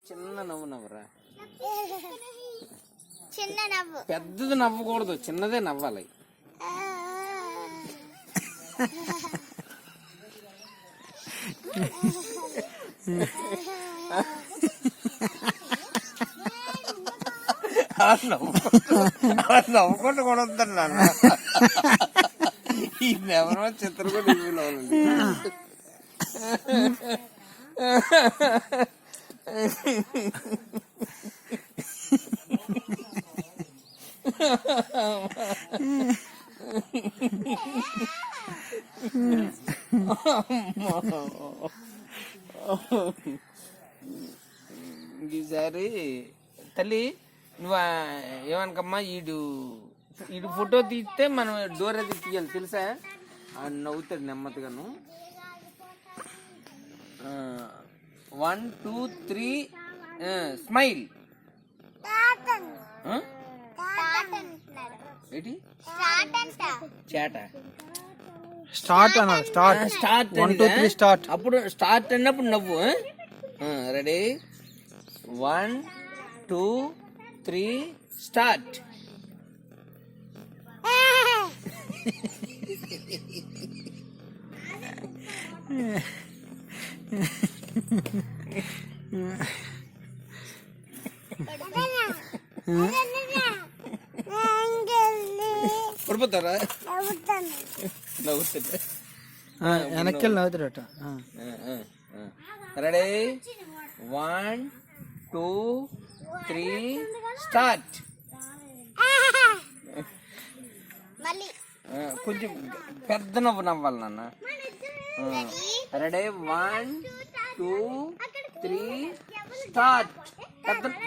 చిన్న నవ్వు నవ్వరా. చిన్న నవ్వు. పెద్దది నవ్వకూడదు, చిన్నదే నవ్వాలి. నవ్వుకుంటూ కూడా వద్దండి నాన్న. ఈ ఎవరో చిత్రకూట ఇవిలో ఈసారి తల్లి నువ్వు ఏమనకమ్మా, ఈడు ఫోటో తీస్తే మనం డోర్ అది తీయాలి తెలుసా. నవ్వుతాడు నెమ్మదిగాను. 1 2 3 స్మైల్. ఏంటి చాట? స్టార్ట్ అన్నారు. Start 1 2 3 start. అప్పుడు స్టార్ట్ అన్నప్పుడు నవ్వు. Ready 1 2 3 start. పడిపోతారా? నవ్వుతాడు. వెనక్కి నవ్వుతాడట. Ready 1 2 3 start. కొంచెం పెద్ద నవ్వు నవ్వాలి నాన్న. Ready 1 2 3 start.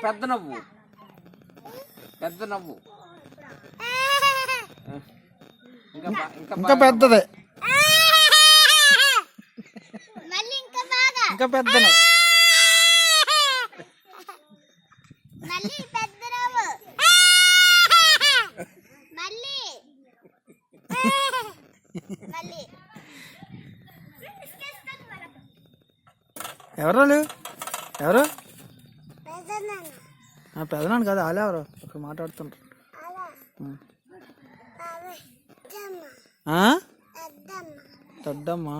పెద్ద నవ్వు, పెద్ద నవ్వు. ఇంకా పెద్దదే, ఇంకా పెద్ద నవ్వు. ఎవరు ఎవరు? పెదనాన్న కాదు, వాళ్ళే ఎవరు ఇక్కడ మాట్లాడుతుంటారు. దొడ్డమ్మా.